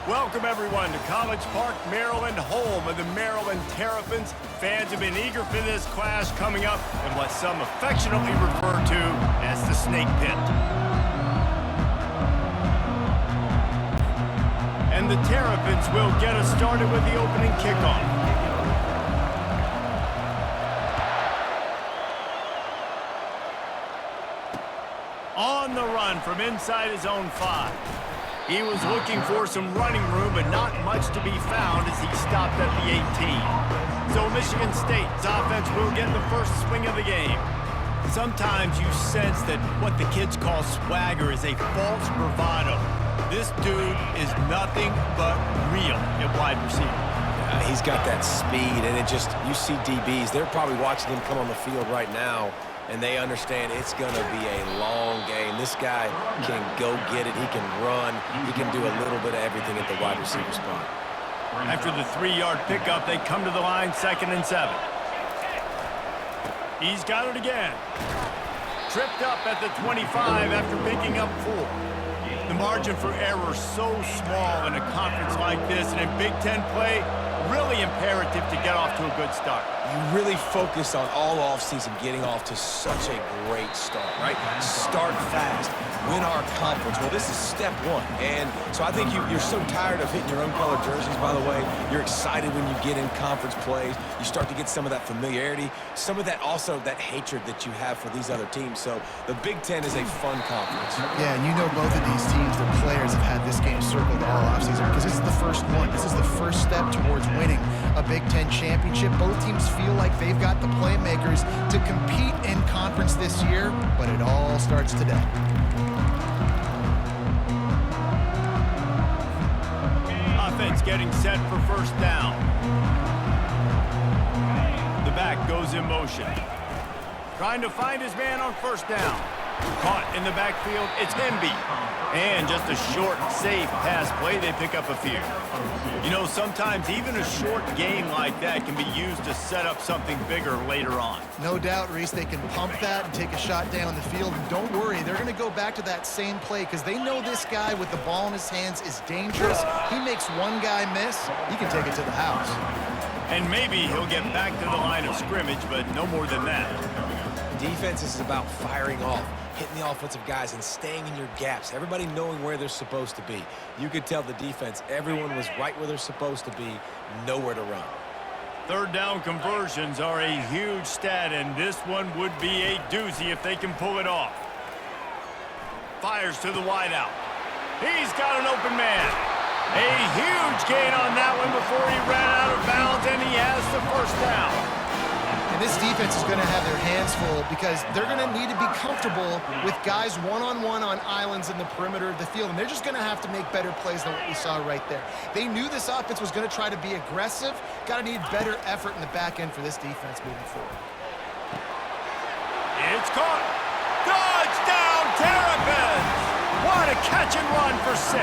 Welcome, everyone, to College Park, Maryland, home of the Maryland Terrapins. Fans have been eager for this clash coming up in what some affectionately refer to as the Snake Pit. And the Terrapins will get us started with the opening kickoff. On the run from inside his own 5. He was looking for some running room, but not much to be found as he stopped at the 18. So Michigan State's offense will get the first swing of the game. Sometimes you sense that what the kids call swagger is a false bravado. This dude is nothing but real at wide receiver. He's got that speed, and you see DBs, they're probably watching him come on the field right now, and they understand it's going to be a long game. This guy can go get it. He can run. He can do a little bit of everything at the wide receiver spot. After the 3-yard pickup, they come to the line, 2nd and 7. He's got it again. Tripped up at the 25 after picking up 4. The margin for error so small in a conference like this, and in Big Ten play, really imperative to get off to a good start. You really focus on all offseason getting off to such a great start, right? Start fast, win our conference. Well, this is step 1. And so I think you're so tired of hitting your own colored jerseys, by the way. You're excited when you get in conference plays. You start to get some of that familiarity, some of that also that hatred that you have for these other teams. So the Big Ten is a fun conference. Yeah, and you know both of these teams, their players have had this game circled all offseason because this is the first one. This is the first step towards winning a Big Ten championship. Both teams feel like they've got the playmakers to compete in conference this year, but it all starts today. Offense getting set for first down. The back goes in motion. Trying to find his man on first down. Caught in the backfield, it's Hemby. And just a short, safe pass play, they pick up a few. You know, sometimes even a short game like that can be used to set up something bigger later on. No doubt, Reese, they can pump that and take a shot down the field. And don't worry, they're going to go back to that same play because they know this guy with the ball in his hands is dangerous. He makes one guy miss, he can take it to the house. And maybe he'll get back to the line of scrimmage, but no more than that. Defense is about firing off, hitting the offensive guys and staying in your gaps, everybody knowing where they're supposed to be. You could tell the defense, everyone was right where they're supposed to be, nowhere to run. Third down conversions are a huge stat, and this one would be a doozy if they can pull it off. Fires to the wideout. He's got an open man. A huge gain on that one before he ran out of bounds, and he has the first down. And this defense is going to have their hands full because they're going to need to be comfortable with guys one-on-one on islands in the perimeter of the field. And they're just going to have to make better plays than what we saw right there. They knew this offense was going to try to be aggressive. Got to need better effort in the back end for this defense moving forward. It's caught. Touchdown, Terrapins! What a catch and run for 6.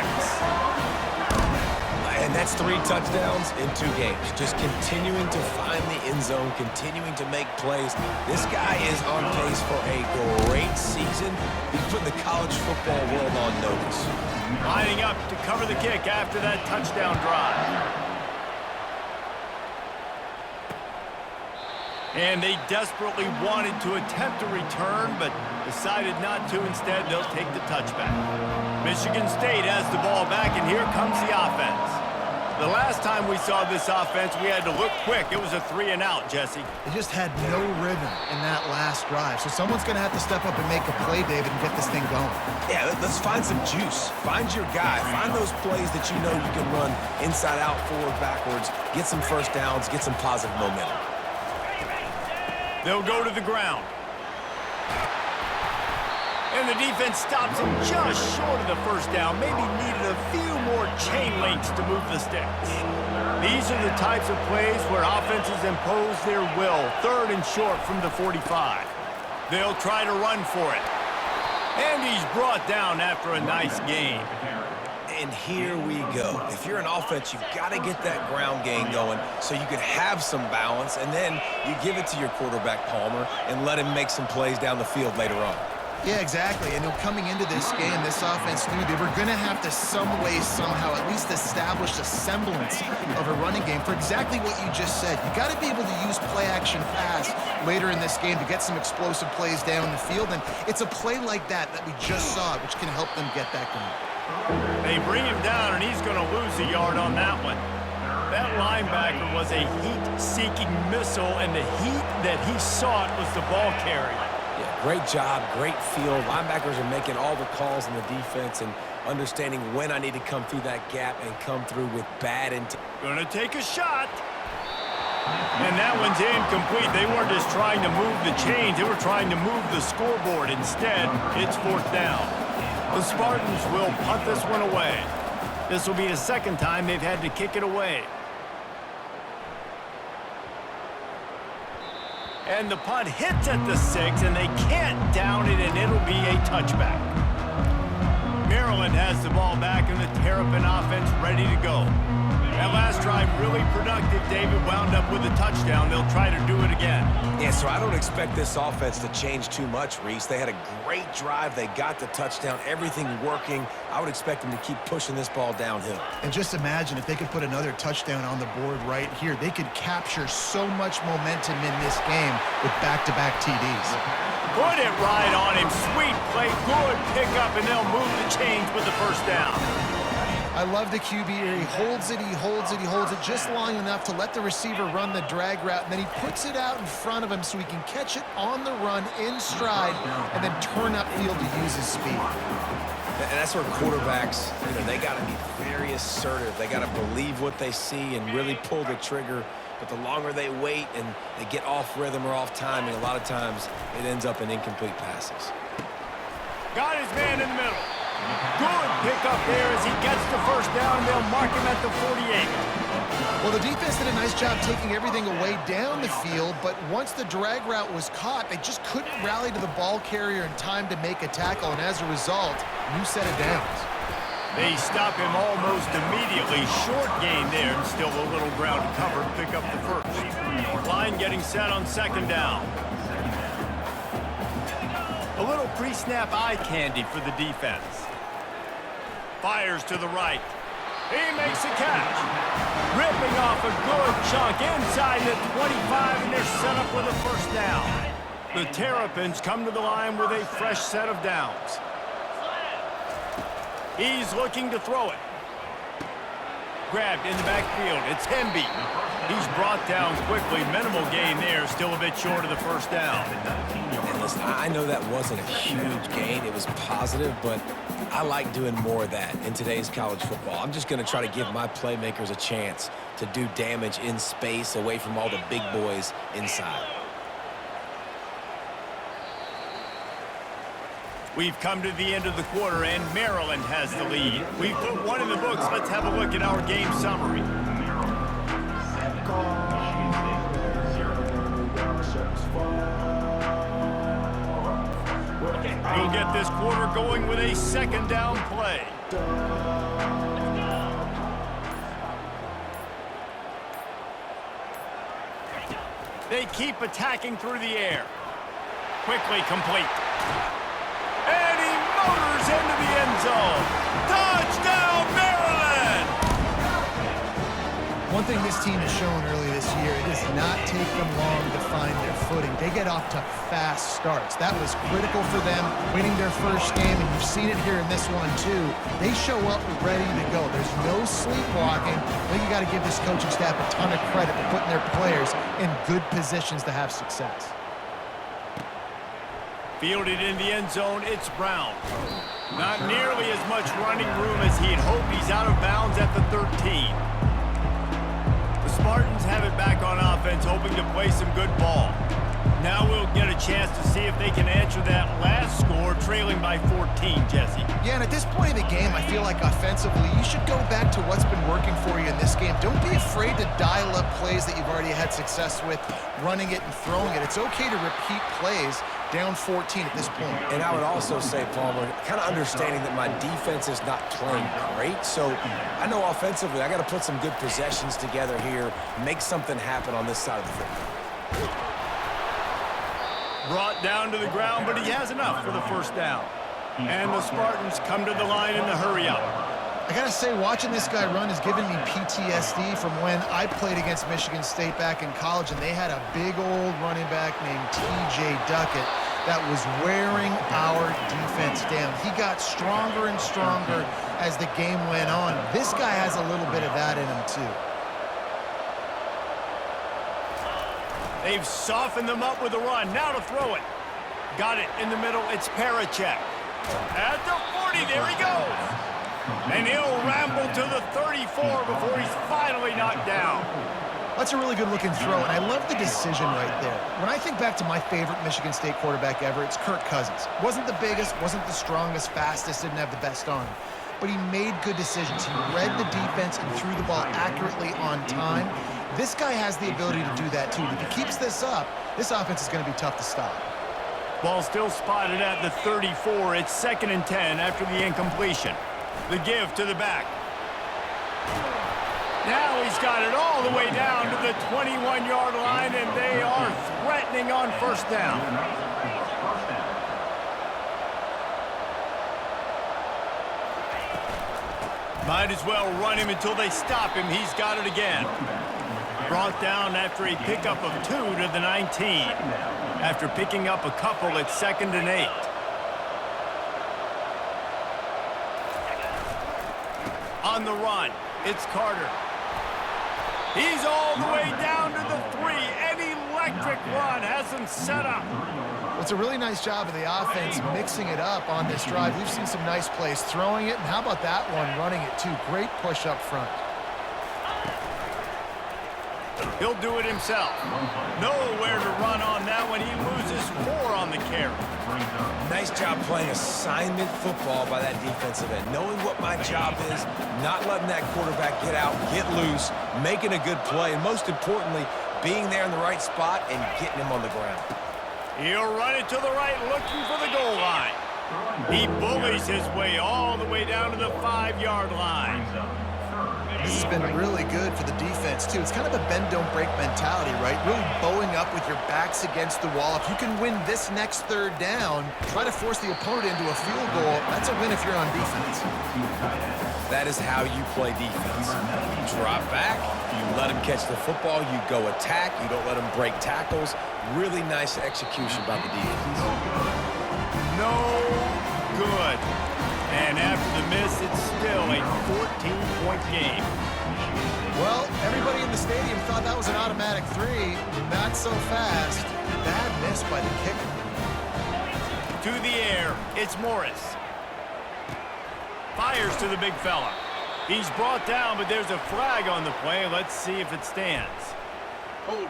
And that's 3 touchdowns in 2 games. Just continuing to find the end zone, continuing to make plays. This guy is on pace for a great season. He's putting the college football world on notice. Lining up to cover the kick after that touchdown drive. And they desperately wanted to attempt a return, but decided not to. Instead, they'll take the touchback. Michigan State has the ball back, and here comes the offense. The last time we saw this offense, we had to look quick. It was a 3-and-out, Jesse. They just had no rhythm in that last drive. So someone's going to have to step up and make a play, David, and get this thing going. Yeah, let's find some juice. Find your guy. Find those plays that you know you can run inside out, forward, backwards. Get some first downs. Get some positive momentum. They'll go to the ground. And the defense stops him just short of the first down. Maybe needed a few more chain links to move the sticks. These are the types of plays where offenses impose their will. 3rd and short from the 45. They'll try to run for it. And he's brought down after a nice gain. And here we go. If you're an offense, you've got to get that ground game going so you can have some balance, and then you give it to your quarterback, Palmer, and let him make some plays down the field later on. Yeah, exactly. And coming into this game, this offense knew they were going to have to some way, somehow, at least establish a semblance of a running game for exactly what you just said. You got to be able to use play-action pass later in this game to get some explosive plays down the field. And it's a play like that we just saw, which can help them get that going. They bring him down, and he's going to lose a yard on that one. That linebacker was a heat-seeking missile, and the heat that he sought was the ball carrier. Yeah, great job, great field. Linebackers are making all the calls in the defense and understanding when I need to come through that gap and come through with bad intent. Gonna take a shot. And that one's incomplete. They weren't just trying to move the chains. They were trying to move the scoreboard. Instead, it's 4th down. The Spartans will punt this one away. This will be the second time they've had to kick it away. And the punt hits at the 6, and they can't down it, and it'll be a touchback. Maryland has the ball back, and the Terrapin offense ready to go. That last drive really productive. David wound up with a touchdown. They'll try to do it again. Yeah, so I don't expect this offense to change too much, Reese. They had a great drive. They got the touchdown. Everything working. I would expect them to keep pushing this ball downhill. And just imagine if they could put another touchdown on the board right here. They could capture so much momentum in this game with back-to-back TDs. Put it right on him. Sweet play. Good pickup, and they'll move the chains with the first down. I love the QB here. He holds it, he holds it, he holds it just long enough to let the receiver run the drag route, and then he puts it out in front of him so he can catch it on the run in stride and then turn upfield to use his speed. And that's where quarterbacks, they got to be very assertive. They got to believe what they see and really pull the trigger. But the longer they wait and they get off rhythm or off timing, a lot of times it ends up in incomplete passes. Got his man in the middle. Good pickup there as he gets the first down, and they'll mark him at the 48. Well, the defense did a nice job taking everything away down the field, but once the drag route was caught, they just couldn't rally to the ball carrier in time to make a tackle, and as a result, new set of downs. They stop him almost immediately. Short gain there, and still a little ground to cover to pick up the first. Line getting set on 2nd down. A little pre-snap eye candy for the defense. Fires to the right. He makes a catch. Ripping off a good chunk inside the 25, and they're set up with a first down. The Terrapins come to the line with a fresh set of downs. He's looking to throw it. Grabbed in the backfield. It's Hemby. He's brought down quickly. Minimal gain there. Still a bit short of the first down. And listen, I know that wasn't a huge gain. It was positive, but I like doing more of that in today's college football. I'm just going to try to give my playmakers a chance to do damage in space away from all the big boys inside. We've come to the end of the quarter, and Maryland has the lead. We've put one in the books. Let's have a look at our game summary. We'll get this quarter going with a 2nd down play. They keep attacking through the air. Quickly complete. And he motors into the end zone. Touchdown, Maryland! One thing this team has shown early this year, it does not take them long to find their footing. They get off to fast starts. That was critical for them, winning their first game, and you've seen it here in this one too. They show up ready to go. There's no sleepwalking. I think you got to give this coaching staff a ton of credit for putting their players in good positions to have success. Fielded in the end zone, it's Brown. Not nearly as much running room as he had hoped. He's out of bounds at the 13. The Spartans have it back on offense, hoping to play some good ball. Now we'll get a chance to see if they can answer that last score, trailing by 14, Jesse. Yeah, and at this point in the game, I feel like offensively, you should go back to what's been working for you in this game. Don't be afraid to dial up plays that you've already had success with, running it and throwing it. It's okay to repeat plays down 14 at this point. And I would also say, Palmer, kind of understanding that my defense is not playing great, so I know offensively I got to put some good possessions together here, make something happen on this side of the football. Brought down to the ground, but he has enough for the first down. And the Spartans come to the line in the hurry-up. I gotta say, watching this guy run has given me PTSD from when I played against Michigan State back in college, and they had a big old running back named T.J. Duckett that was wearing our defense down. He got stronger and stronger as the game went on. This guy has a little bit of that in him, too. They've softened them up with a run. Now to throw it. Got it in the middle. It's Parachek. At the 40, there he goes. And he'll ramble to the 34 before he's finally knocked down. That's a really good-looking throw, and I love the decision right there. When I think back to my favorite Michigan State quarterback ever, it's Kirk Cousins. Wasn't the biggest, wasn't the strongest, fastest, didn't have the best arm. But he made good decisions. He read the defense and threw the ball accurately on time. This guy has the ability to do that, too. If he keeps this up, this offense is going to be tough to stop. Ball still spotted at the 34. It's 2nd and 10 after the incompletion. The give to the back. Now he's got it all the way down to the 21-yard line, and they are threatening on first down. Might as well run him until they stop him. He's got it again. Brought down after a pickup of 2 to the 19. After picking up a couple, it's 2nd and 8. On the run, it's Carter. He's all the way down to the 3. An electric run has him set up. Well, it's a really nice job of the offense mixing it up on this drive. We've seen some nice plays throwing it, and how about that one running it too? Great push up front. He'll do it himself. Nowhere to run on that one. He loses 4 on the carry. Nice job playing assignment football by that defensive end. Knowing what my job is, not letting that quarterback get out, get loose, making a good play, and most importantly, being there in the right spot and getting him on the ground. He'll run it to the right, looking for the goal line. He bullies his way all the way down to the 5-yard line. This has been really good for the defense, too. It's kind of a bend-don't-break mentality, right? Really bowing up with your backs against the wall. If you can win this next third down, try to force the opponent into a field goal. That's a win if you're on defense. That is how you play defense. You drop back, you let him catch the football, you go attack, you don't let him break tackles. Really nice execution by the defense. No good. And after the miss, it's still a 14-point game. Well, everybody in the stadium thought that was an automatic 3. Not so fast. Bad miss by the kicker. To the air, it's Morris. Fires to the big fella. He's brought down, but there's a flag on the play. Let's see if it stands. Hold it.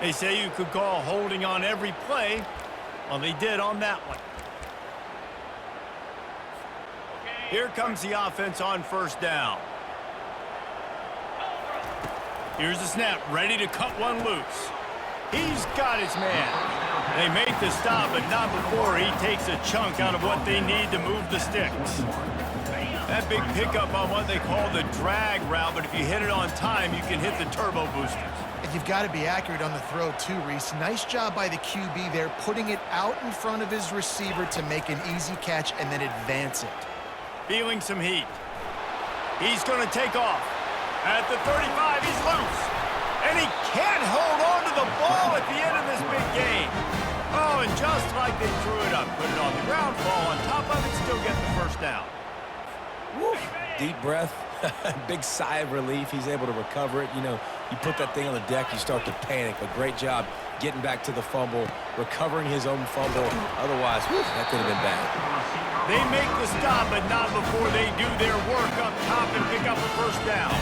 They say you could call holding on every play. Well, they did on that one. Here comes the offense on first down. Here's the snap, ready to cut one loose. He's got his man. They make the stop, but not before he takes a chunk out of what they need to move the sticks. That big pickup on what they call the drag route, but if you hit it on time, you can hit the turbo boosters. And you've got to be accurate on the throw, too, Reese. Nice job by the QB there, putting it out in front of his receiver to make an easy catch and then advance it. Feeling some heat. He's going to take off. At the 35, he's loose. And he can't hold on to the ball at the end of this big game. Oh, and just like they threw it up, put it on the ground, fall on top of it, still get the first down. Woo. Deep breath, big sigh of relief. He's able to recover it. You know, you put that thing on the deck, you start to panic. But great job getting back to the fumble, recovering his own fumble. Otherwise, that could have been bad. They make the stop, but not before they do their work up top and pick up a first down.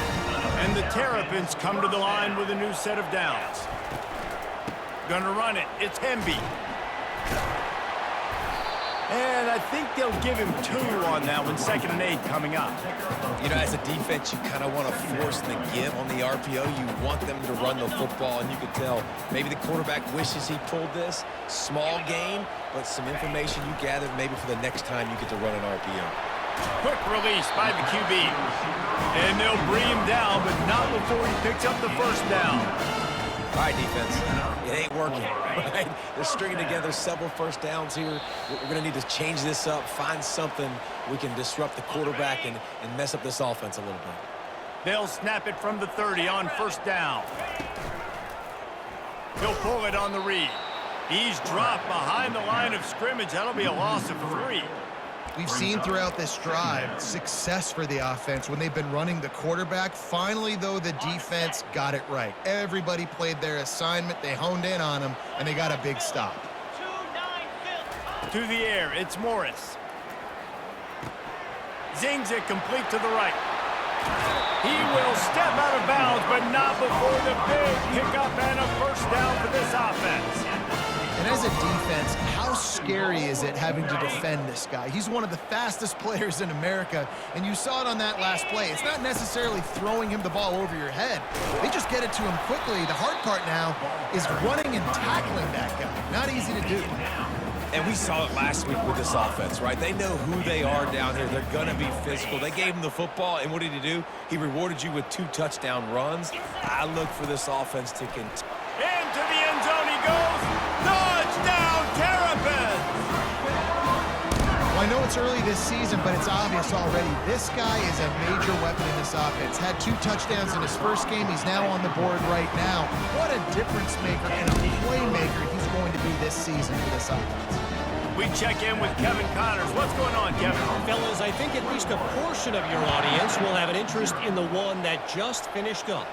And the Terrapins come to the line with a new set of downs. Gonna run it. It's Hemby. And I think they'll give him 2 on that one. 2nd and 8 coming up. You know, as a defense, you kind of want to force the give on the RPO. You want them to run the football, and you could tell maybe the quarterback wishes he pulled this. Small game, but some information you gathered maybe for the next time you get to run an RPO. Quick release by the QB. And they'll bring him down, but not before he picks up the first down. All right, defense, it ain't working, right? They're stringing together several first downs here. We're going to need to change this up, find something we can disrupt the quarterback and mess up this offense a little bit. They'll snap it from the 30 on first down. He'll pull it on the read. He's dropped behind the line of scrimmage. That'll be a loss of 3. We've seen throughout this drive success for the offense when they've been running the quarterback. Finally, though, the defense got it right. Everybody played their assignment. They honed in on them, and they got a big stop. To the air, it's Morris. Zings it complete to the right. He will step out of bounds, but not before the big pickup and a first down for this offense. And as a defense, how scary is it having to defend this guy? He's one of the fastest players in America, and you saw it on that last play. It's not necessarily throwing him the ball over your head. They just get it to him quickly. The hard part now is running and tackling that guy. Not easy to do. And we saw it last week with this offense, right? They know who they are down here. They're going to be physical. They gave him the football, and what did he do? He rewarded you with 2 touchdown runs. I look for this offense to continue. Into the end zone he goes. Touchdown, Terrapins! Well, I know it's early this season, but it's obvious already. This guy is a major weapon in this offense. Had 2 touchdowns in his first game. He's now on the board right now. What a difference maker and a playmaker he's going to be this season for this offense. We check in with Kevin Connors. What's going on, Kevin? Fellas, I think at least a portion of your audience will have an interest in the one that just finished up.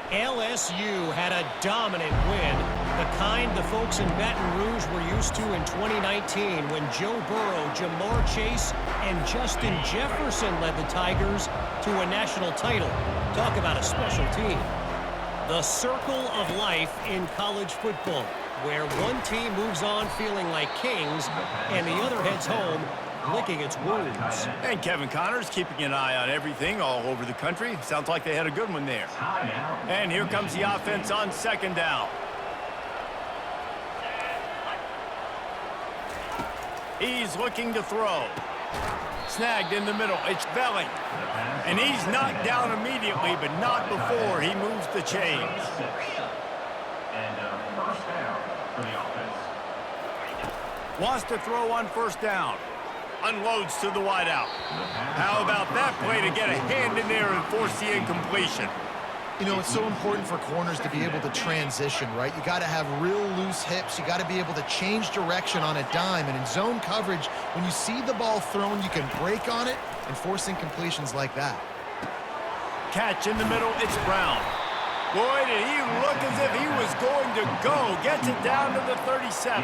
LSU had a dominant win, the kind the folks in Baton Rouge were used to in 2019 when Joe Burrow, Jamar Chase, and Justin Jefferson led the Tigers to a national title. Talk about a special team. The circle of life in college football, where one team moves on feeling like kings and the other heads home licking its wounds. And Kevin Connors keeping an eye on everything all over the country. Sounds like they had a good one there. And here comes the offense on second down. He's looking to throw. Snagged in the middle. It's Belling. And he's knocked down immediately, but not before he moves the chains. First down for the offense. Wants to throw on first down. Unloads to the wideout. How about that play to get a hand in there and force the incompletion? You know, it's so important for corners to be able to transition, right? You got to have real loose hips. You got to be able to change direction on a dime. And in zone coverage, when you see the ball thrown, you can break on it and force incompletions like that. Catch in the middle, it's Brown. Boy, did he look as if he was going to go. Gets it down to the 37.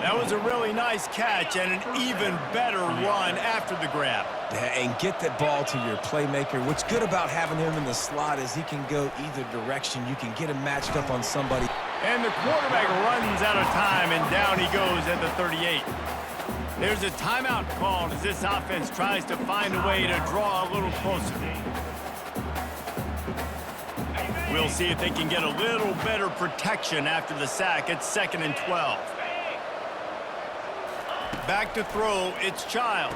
That was a really nice catch and an even better run after the grab. And get that ball to your playmaker. What's good about having him in the slot is he can go either direction. You can get him matched up on somebody. And the quarterback runs out of time, and down he goes at the 38. There's a timeout called as this offense tries to find a way to draw a little closer. We'll see if they can get a little better protection after the sack. It's 2nd and 12. Back to throw, it's Childs.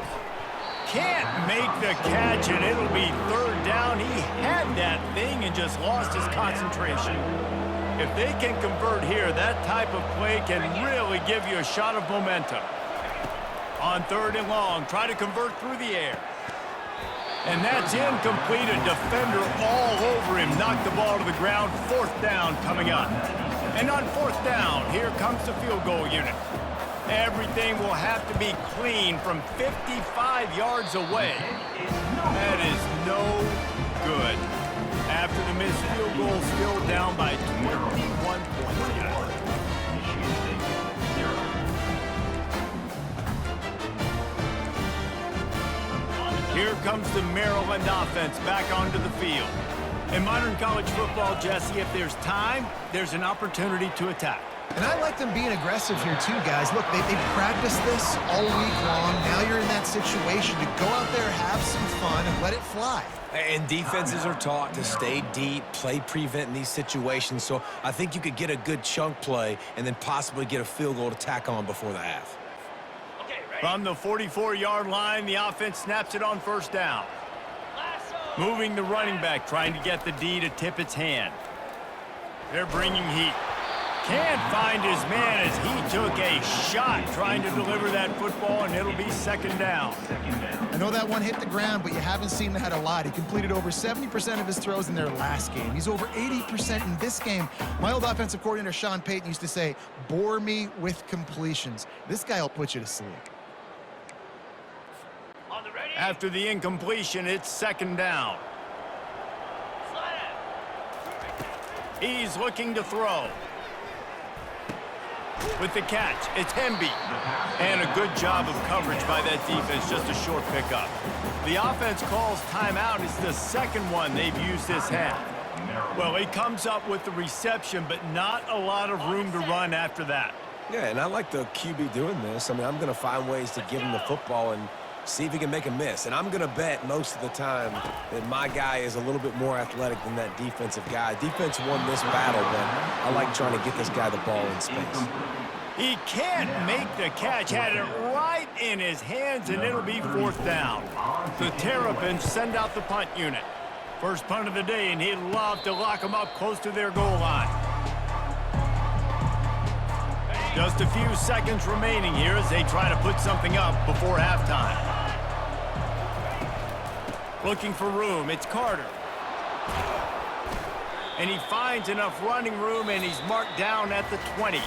Can't make the catch, and it'll be 3rd down. He had that thing and just lost his concentration. If they can convert here, that type of play can really give you a shot of momentum. On 3rd and long, try to convert through the air. And that's incomplete. A defender all over him. Knocked the ball to the ground. 4th down coming up. And on 4th down, here comes the field goal unit. Everything will have to be clean from 55 yards away. That is no good. After the missed field goal, still down by 21 points. Here comes the Maryland offense back onto the field. In modern college football, Jesse, if there's time, there's an opportunity to attack. And I like them being aggressive here too, guys. Look, they practiced this all week long. Now you're in that situation to go out there, have some fun, and let it fly. And defenses are taught to stay deep, play prevent in these situations. So I think you could get a good chunk play and then possibly get a field goal to tack on before the half. Okay, ready? From the 44-yard line, the offense snaps it on first down. Moving the running back, trying to get the D to tip its hand. They're bringing heat. Can't find his man as he took a shot trying to deliver that football, and it'll be second down. I know that one hit the ground, but you haven't seen that a lot. He completed over 70% of his throws in their last game. He's over 80% in this game. My old offensive coordinator, Sean Payton, used to say, bore me with completions. This guy will put you to sleep. After the incompletion, it's second down. He's looking to throw. With the catch, it's Hemby. And a good job of coverage by that defense, just a short pickup. The offense calls timeout. It's the second one they've used this half. Well, he comes up with the reception, but not a lot of room to run after that. Yeah, and I like the QB doing this. I mean, I'm going to find ways to give him the football and see if he can make a miss. And I'm going to bet most of the time that my guy is a little bit more athletic than that defensive guy. Defense won this battle, but I like trying to get this guy the ball in space. He can't make the catch. Had it right in his hands, and it'll be fourth down. The Terrapins send out the punt unit. First punt of the day, and he'd love to lock them up close to their goal line. Just a few seconds remaining here as they try to put something up before halftime. Looking for room, it's Carter. And he finds enough running room, and he's marked down at the 20.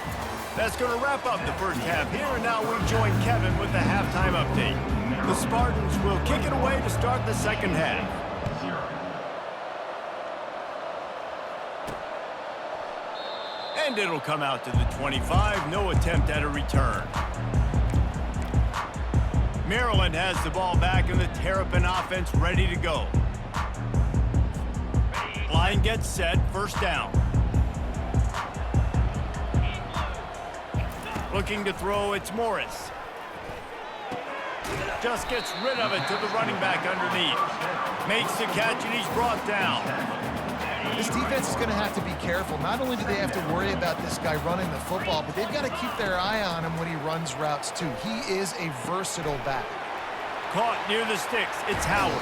That's going to wrap up the first half here, and now we join Kevin with the halftime update. The Spartans will kick it away to start the second half. And it'll come out to the 25. No attempt at a return. Maryland has the ball back, and the Terrapin offense ready to go. Line gets set. First down. Looking to throw, it's Morris. Just gets rid of it to the running back underneath. Makes the catch, and he's brought down. This defense is going to have to be careful. Not only do they have to worry about this guy running the football, but they've got to keep their eye on him when he runs routes too. He is a versatile back. Caught near the sticks. It's Howard.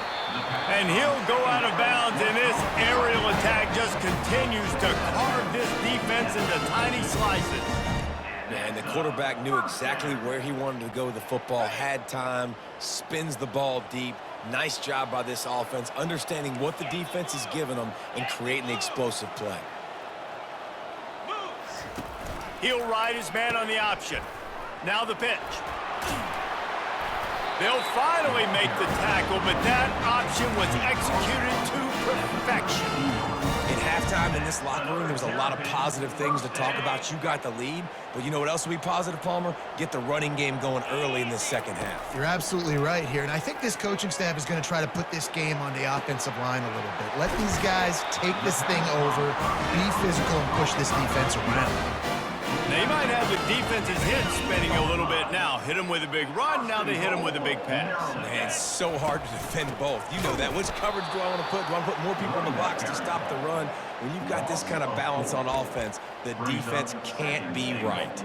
And he'll go out of bounds, and this aerial attack just continues to carve this defense into tiny slices. Man, the quarterback knew exactly where he wanted to go with the football, had time, spins the ball deep. Nice job by this offense, understanding what the defense is giving them and creating the explosive play. He'll ride his man on the option. Now the pitch. They'll finally make the tackle, but that option was executed to perfection. At halftime in this locker room, there was a lot of positive things to talk about. You got the lead, but you know what else will be positive, Palmer? Get the running game going early in this second half. You're absolutely right here, and I think this coaching staff is going to try to put this game on the offensive line a little bit. Let these guys take this thing over, be physical, and push this defense around. They might have the defense's head spinning a little bit now. Hit him with a big run, now they hit him with a big pass. Man, it's so hard to defend both. You know that. Which coverage do I want to put? Do I want to put more people in the box to stop the run? When you've got this kind of balance on offense, the defense can't be right.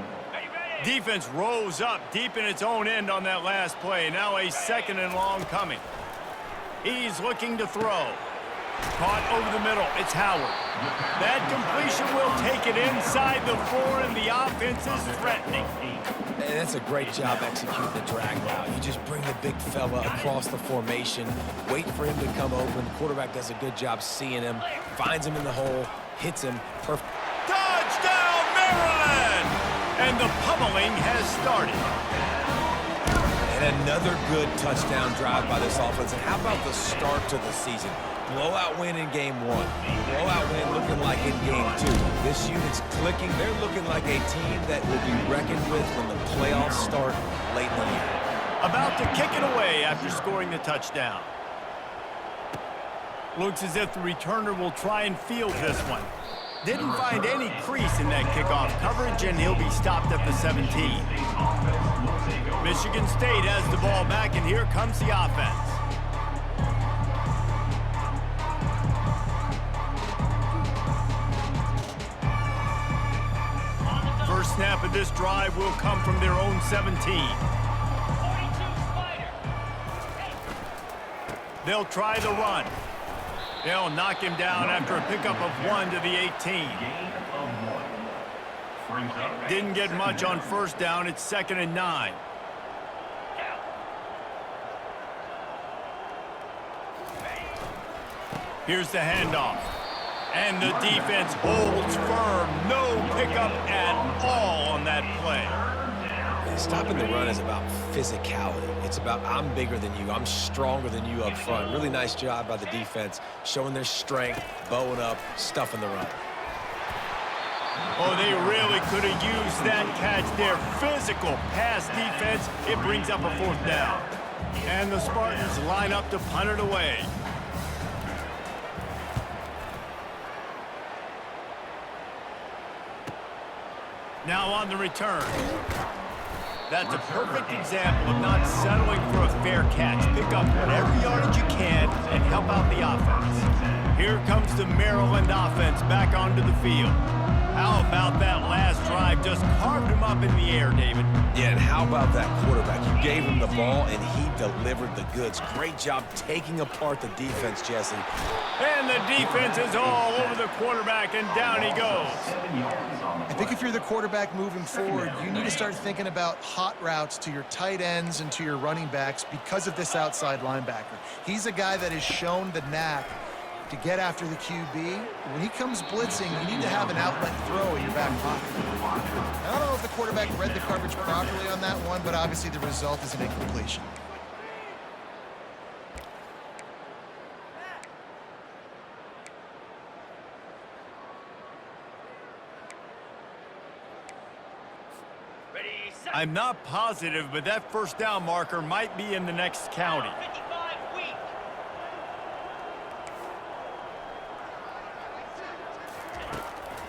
Defense rose up deep in its own end on that last play. Now a second and long coming. He's looking to throw. Caught over the middle. It's Howard. That completion will take it inside the 4, and the offense is threatening. And that's a great job executing the drag route. You just bring the big fella across the formation, wait for him to come open. The quarterback does a good job seeing him, finds him in the hole, hits him. Perfect. Touchdown, Maryland! And the pummeling has started. And another good touchdown drive by this offense. And how about the start to the season? Blowout win in game 1. Blowout win looking like in game 2. This unit's clicking. They're looking like a team that will be reckoned with when the playoffs start late in the year. About to kick it away after scoring the touchdown. Looks as if the returner will try and field this one. Didn't find any crease in that kickoff coverage, and he'll be stopped at the 17. Michigan State has the ball back, and here comes the offense. First snap of this drive will come from their own 17. They'll try the run. They'll knock him down after a pickup of 1 to the 18. Gain of 1. Brings up. Didn't get much on first down. It's 2nd and 9. Here's the handoff. And the defense holds firm. No pickup at all on that play. Stopping the run is about physicality. It's about I'm bigger than you. I'm stronger than you up front. Really nice job by the defense, showing their strength, bowing up, stuffing the run. Oh, they really could have used that catch there. Physical pass defense. It brings up a 4th down. And the Spartans line up to punt it away. Now on the return. That's a perfect example of not settling for a fair catch. Pick up whatever yardage you can and help out the offense. Here comes the Maryland offense back onto the field. How about that last drive? Just carved him up in the air, David. Yeah, and how about that quarterback? You gave him the ball, and he delivered the goods. Great job taking apart the defense, Jesse. And the defense is all over the quarterback, and down he goes. 7 yards on the I think if you're the quarterback moving forward, you need to start thinking about hot routes to your tight ends and to your running backs because of this outside linebacker. He's a guy that has shown the knack to get after the QB. When he comes blitzing, you need to have an outlet throw in your back pocket. I don't know if the quarterback read the coverage properly on that one, but obviously the result is an incompletion. I'm not positive, but that 1st down marker might be in the next county.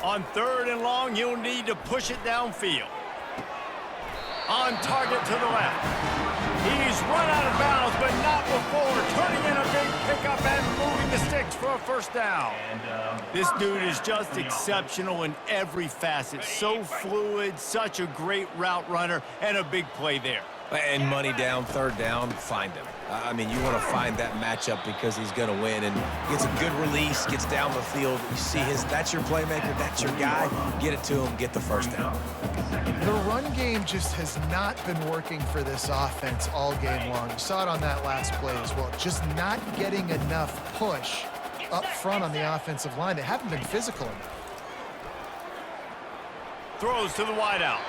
On 3rd and long, you'll need to push it downfield. On target to the left. He's run out of bounds, but not before turning in a big pickup and moving the sticks for a 1st down. This dude is just exceptional in every facet. So fluid, such a great route runner, and a big play there. And money down, 3rd down, find him. I mean, you want to find that matchup because he's going to win. And gets a good release, gets down the field. You see that's your playmaker, that's your guy. Get it to him, get the 1st down. The run game just has not been working for this offense all game long. You saw it on that last play as well. Just not getting enough push up front on the offensive line. They haven't been physical enough. Throws to the wideout.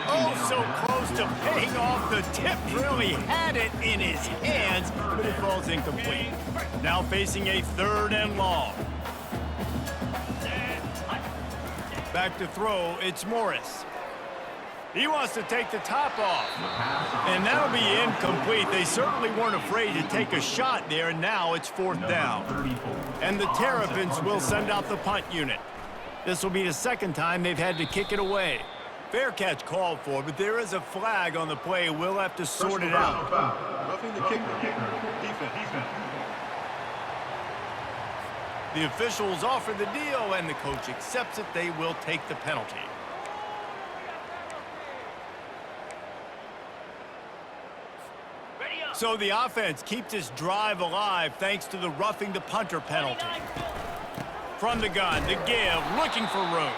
Oh, so close to paying off. The tip really had it in his hands, but it falls incomplete. Now facing a 3rd and long. Back to throw, it's Morris. He wants to take the top off. And that'll be incomplete. They certainly weren't afraid to take a shot there, and now it's 4th down. And the Terrapins will send out the punt unit. This will be the 2nd time they've had to kick it away. Fair catch called for, but there is a flag on the play. We'll have to sort it out. Roughing the kicker. Defense. The officials offer the deal, and the coach accepts it. They will take the penalty. So the offense keeps this drive alive thanks to the roughing the punter penalty. From the gun, the give, looking for room.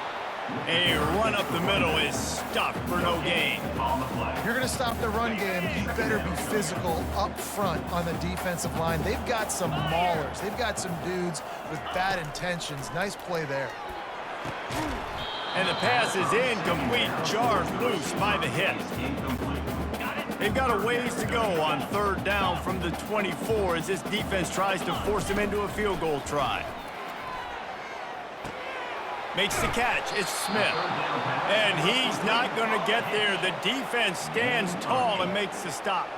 A run up the middle is stopped for no gain. If you're going to stop the run game, you better be physical up front on the defensive line. They've got some maulers. They've got some dudes with bad intentions. Nice play there. And the pass is incomplete, jarred loose by the hit. They've got a ways to go on 3rd down from the 24 as this defense tries to force them into a field goal try. Makes the catch. It's Smith. And he's not going to get there. The defense stands tall and makes the stop.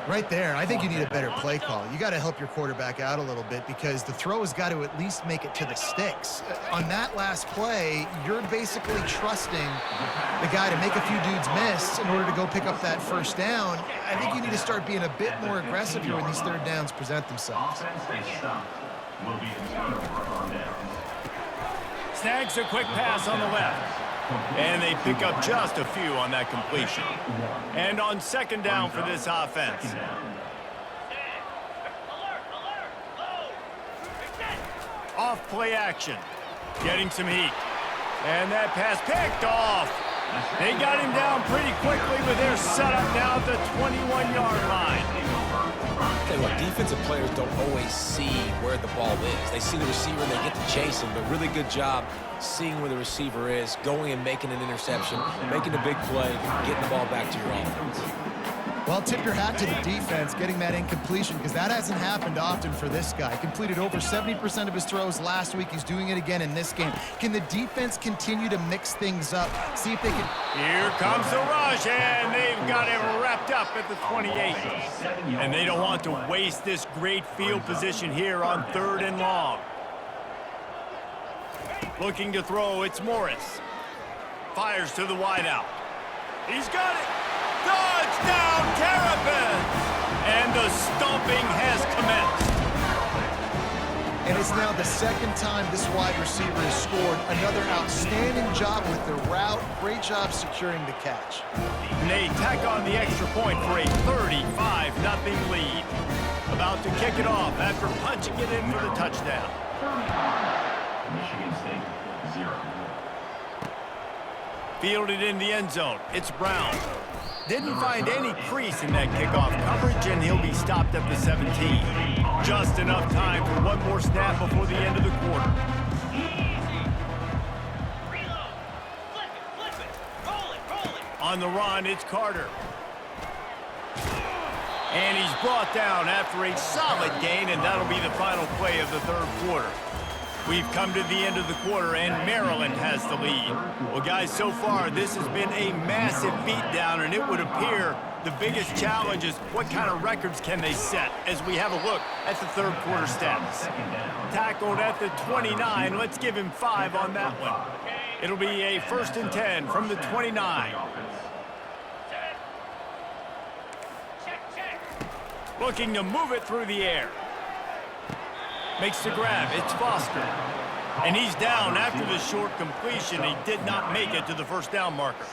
Right there, I think you need a better play call. You got to help your quarterback out a little bit because the throw has got to at least make it to the sticks. On that last play, you're basically trusting the guy to make a few dudes miss in order to go pick up that 1st down. I think you need to start being a bit more aggressive here when these 3rd downs present themselves. Snags a quick pass on the left. And they pick up just a few on that completion. And on 2nd down for this offense. Off play action. Getting some heat. And that pass picked off. They got him down pretty quickly, but they're set up now at the 21-yard line. Tell you what, defensive players don't always see where the ball is. They see the receiver and they get to chase him, but really good job seeing where the receiver is, going and making an interception, making a big play, getting the ball back to your offense. Well, tip your hat to the defense getting that incompletion because that hasn't happened often for this guy. Completed over 70% of his throws last week. He's doing it again in this game. Can the defense continue to mix things up? See if they can... Here comes the rush, and they've got it wrapped up at the 28. And they don't want to waste this great field position here on 3rd and long. Looking to throw, it's Morris. Fires to the wideout. He's got it. Touchdown, Terrapins! And the stomping has commenced. And it's now the second time this wide receiver has scored. Another outstanding job with the route. Great job securing the catch. And they tack on the extra point for a 35-0 lead. About to kick it off after punching it in for the touchdown. Michigan State, 0. Fielded in the end zone. It's Brown. Didn't find any crease in that kickoff coverage, and he'll be stopped at the 17. Just enough time for one more snap before the end of the quarter. On the run, it's Carter. And he's brought down after a solid gain, and that'll be the final play of the 3rd quarter. We've come to the end of the quarter, and Maryland has the lead. Well, guys, so far, this has been a massive beatdown, and it would appear the biggest challenge is what kind of records can they set as we have a look at the 3rd quarter stats. Tackled at the 29. Let's give him 5 on that one. It'll be a 1st and 10 from the 29. Looking to move it through the air. Makes the grab. It's Foster. And he's down after the short completion. He did not make it to the 1st down marker.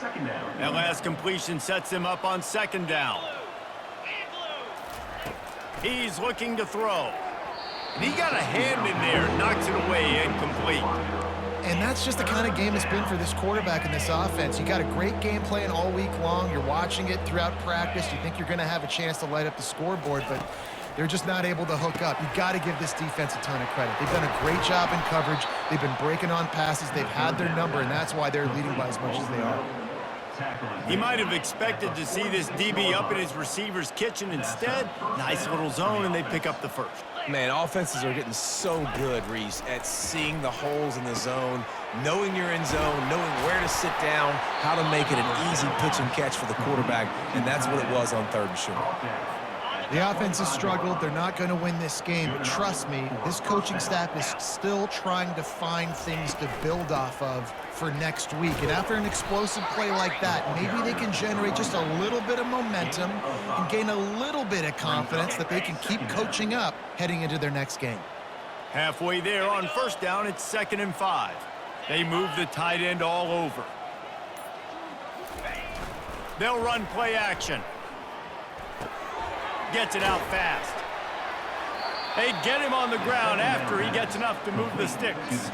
That last completion sets him up on 2nd down. He's looking to throw. And he got a hand in there. Knocks it away, incomplete. And that's just the kind of game it's been for this quarterback in this offense. You got a great game plan all week long. You're watching it throughout practice. You think you're going to have a chance to light up the scoreboard, but they're just not able to hook up. You got to give this defense a ton of credit. They've done a great job in coverage. They've been breaking on passes. They've had their number, and that's why they're leading by as much as they are. He might have expected to see this DB up in his receiver's kitchen. Instead, nice little zone, and they pick up the 1st. Man, offenses are getting so good, Reese, at seeing the holes in the zone, knowing you're in zone, knowing where to sit down, how to make it an easy pitch and catch for the quarterback, and that's what it was on 3rd and short. The offense has struggled. They're not going to win this game, but trust me, this coaching staff is still trying to find things to build off of for next week. And after an explosive play like that, maybe they can generate just a little bit of momentum and gain a little bit of confidence that they can keep coaching up heading into their next game. Halfway there on 1st down, it's 2nd and 5. They move the tight end all over. They'll run play action. Gets it out fast. They get him on the ground after he gets enough to move the sticks.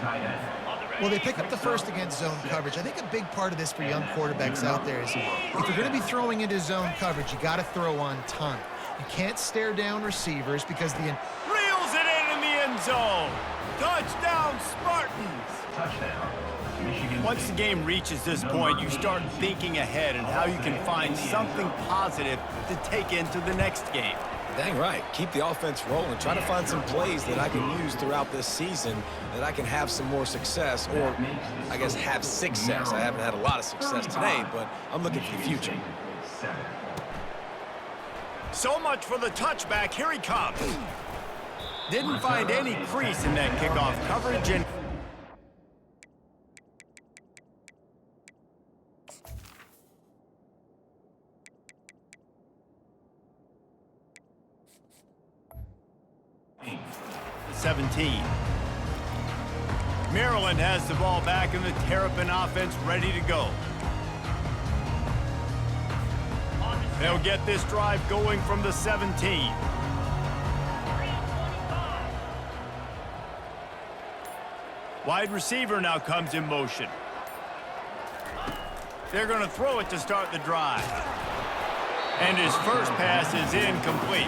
Well, they pick up the 1st against zone coverage. I think a big part of this for young quarterbacks out there is if you're going to be throwing into zone coverage, you got to throw on time. You can't stare down receivers because the... Reels it in the end zone. Touchdown, Spartans. Touchdown. Once the game reaches this point, you start thinking ahead and how you can find something positive to take into the next game. Dang right. Keep the offense rolling. Try to find some plays that I can use throughout this season that I can have some more success, or I guess have success. I haven't had a lot of success today, but I'm looking for the future. So much for the touchback. Here he comes. Didn't find any crease in that kickoff coverage, and Maryland has the ball back and the Terrapin offense ready to go. They'll get this drive going from the 17. Wide receiver now comes in motion. They're going to throw it to start the drive. And his first pass is incomplete.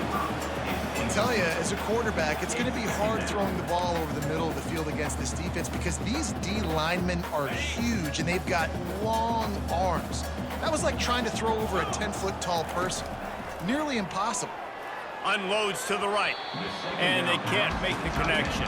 I tell you, as a quarterback, it's going to be hard throwing the ball over the middle of the field against this defense because these D linemen are huge and they've got long arms. That was like trying to throw over a 10-foot tall person. Nearly impossible. Unloads to the right, and they can't make the connection.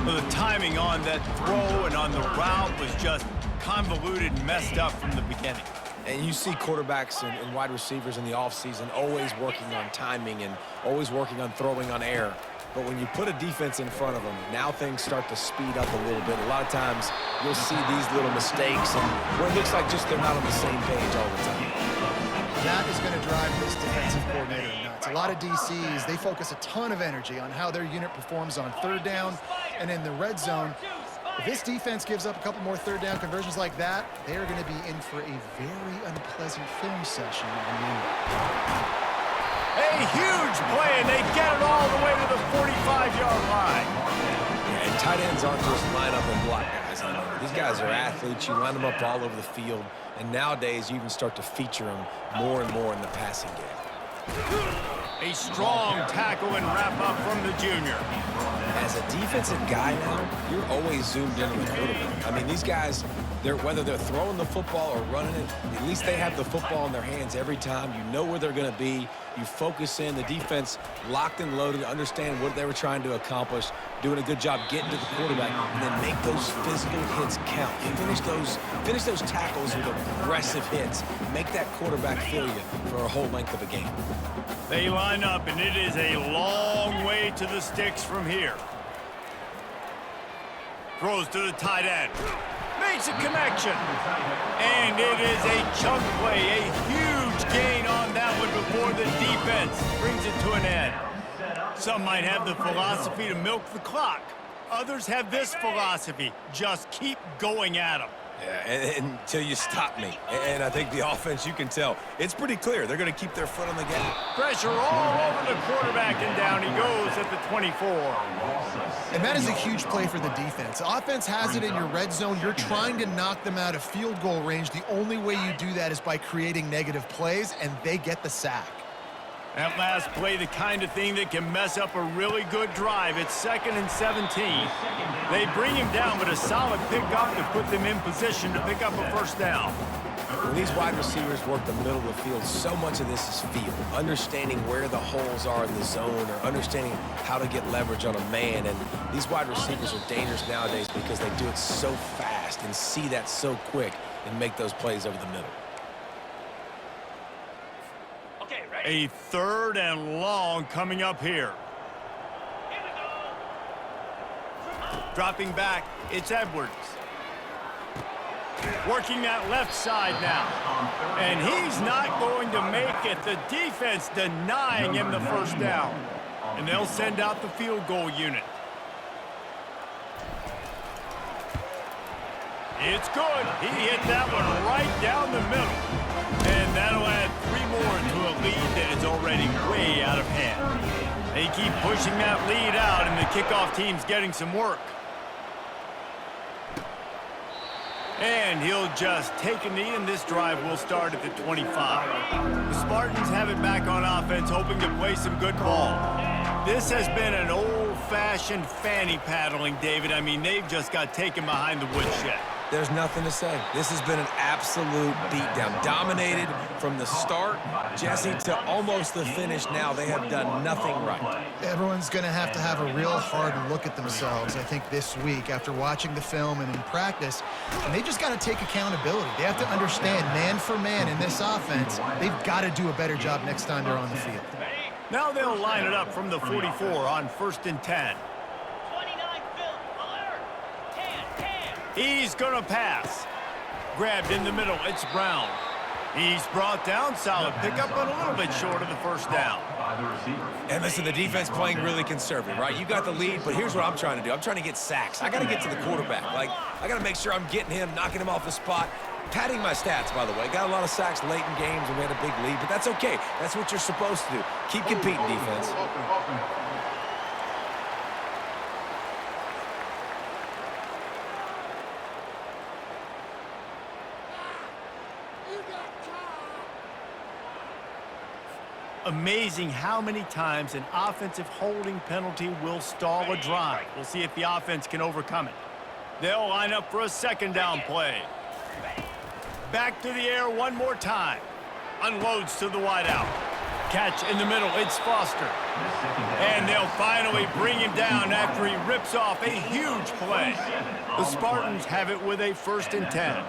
The timing on that throw and on the route was just convoluted and messed up from the beginning. And you see quarterbacks and wide receivers in the offseason always working on timing and always working on throwing on air. But when you put a defense in front of them, now things start to speed up a little bit. A lot of times you'll see these little mistakes and where it looks like just they're not on the same page all the time. That is going to drive this defensive coordinator nuts. A lot of DCs, they focus a ton of energy on how their unit performs on third down and in the red zone. If this defense gives up a couple more third down conversions like that, they are going to be in for a very unpleasant film session on Monday. A huge play, and they get it all the way to the 45-yard line. And tight ends aren't just line up and block guys. These guys are athletes. You line them up all over the field. And nowadays, you even start to feature them more and more in the passing game. A strong tackle and wrap-up from the junior. As a defensive guy now, you're always zoomed in on the quarterback. I mean, these guys, whether they're throwing the football or running it, at least they have the football in their hands every time. You know where they're going to be. You focus in. The defense locked and loaded, understand what they were trying to accomplish, doing a good job getting to the quarterback, and then make those physical hits count. Finish those tackles with aggressive hits. Make that quarterback feel you for a whole length of a game. They line up, and it is a long way to the sticks from here. Throws to the tight end. Makes a connection. And it is a chunk play, a huge gain on that one before the defense brings it to an end. Some might have the philosophy to milk the clock. Others have this philosophy, just keep going at them. Yeah, until you stop me. And I think the offense, you can tell, it's pretty clear. They're going to keep their foot on the gas. Pressure all over the quarterback, and down he goes at the 24. And that is a huge play for the defense. The offense has it in your red zone. You're trying to knock them out of field goal range. The only way you do that is by creating negative plays, and they get the sack. That last play, the kind of thing that can mess up a really good drive. It's 2nd and 17. They bring him down, but a solid pickup to put them in position to pick up a first down. When these wide receivers work the middle of the field, so much of this is feel. Understanding where the holes are in the zone or understanding how to get leverage on a man. And these wide receivers are dangerous nowadays because they do it so fast and see that so quick and make those plays over the middle. A 3rd and long coming up here. Dropping back, it's Edwards. Working that left side now. And he's not going to make it. The defense denying him the first down. And they'll send out the field goal unit. It's good. He hit that one right down the middle. And that'll add 3 more to a lead that is already way out of hand. They keep pushing that lead out, and the kickoff team's getting some work. And he'll just take a knee, and this drive will start at the 25. The Spartans have it back on offense, hoping to play some good ball. This has been an old-fashioned fanny paddling, David. I mean, they've just got taken behind the woodshed. There's nothing to say. This has been an absolute beatdown. Dominated from the start, Jesse, to almost the finish now. They have done nothing right. Everyone's going to have a real hard look at themselves, I think, this week after watching the film and in practice. And they just got to take accountability. They have to understand, man for man in this offense, they've got to do a better job next time they're on the field. Now they'll line it up from the 44 on 1st and 10. He's going to pass. Grabbed in the middle. It's Brown. He's brought down. Solid pickup, but a little bit short of the first down. And listen, the defense playing really conservative, right? You got the lead, but here's what I'm trying to do. I'm trying to get sacks. I got to get to the quarterback. Like, I got to make sure I'm getting him, knocking him off the spot. Padding my stats, by the way. Got a lot of sacks late in games and we had a big lead, but that's okay. That's what you're supposed to do. Keep competing, defense. Amazing how many times an offensive holding penalty will stall a drive. We'll see if the offense can overcome it. They'll line up for a second down play. Back to the air one more time. Unloads to the wideout. Catch in the middle. It's Foster. And they'll finally bring him down after he rips off a huge play. The Spartans have it with a 1st and 10.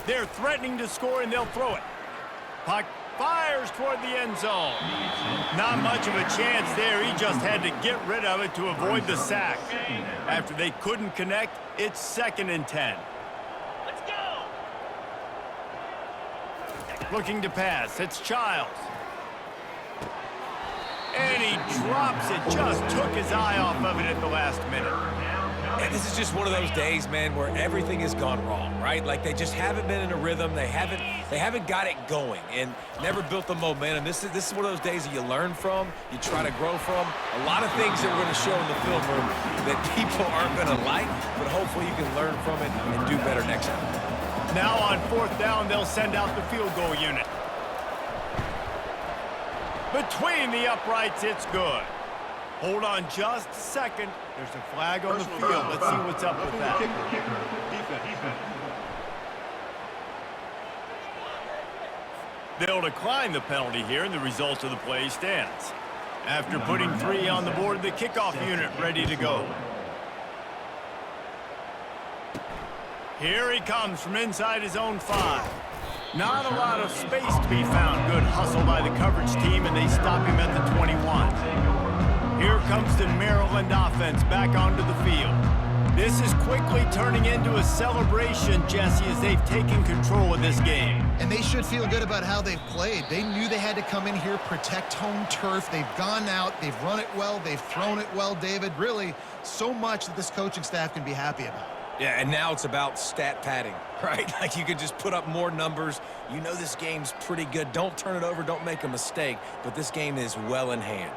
They're threatening to score, and they'll throw it. Puck fires toward the end zone. Not much of a chance there. He just had to get rid of it to avoid the sack. After they couldn't connect, it's 2nd and 10. Let's go! Looking to pass. It's Childs. And he drops it. Just took his eye off of it at the last minute. And this is just one of those days, man, where everything has gone wrong, right? Like they just haven't been in a rhythm. They haven't got it going and never built the momentum. This is one of those days that you learn from, you try to grow from. A lot of things that we're going to show in the film room that people aren't going to like, but hopefully you can learn from it and do better next time. Now on 4th down, they'll send out the field goal unit. Between the uprights, it's good. Hold on just a second. There's a flag on the field. Let's see what's up with that. They'll decline the penalty here, and the result of the play stands. After putting 3 on the board, the kickoff unit ready to go. Here he comes from inside his own 5. Not a lot of space to be found. Good hustle by the coverage team, and they stop him at the 21. Here comes the Maryland offense back onto the field. This is quickly turning into a celebration, Jesse, as they've taken control of this game. And they should feel good about how they've played. They knew they had to come in here, protect home turf. They've gone out, they've run it well, they've thrown it well, David. Really, so much that this coaching staff can be happy about. Yeah, and now it's about stat padding, right? Like you can just put up more numbers. You know this game's pretty good. Don't turn it over, don't make a mistake, but this game is well in hand.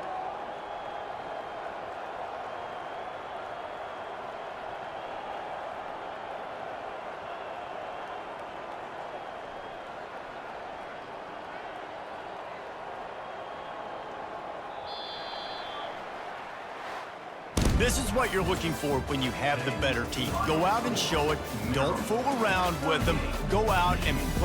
This is what you're looking for when you have the better team. Go out and show it. Don't fool around with them. Go out and play.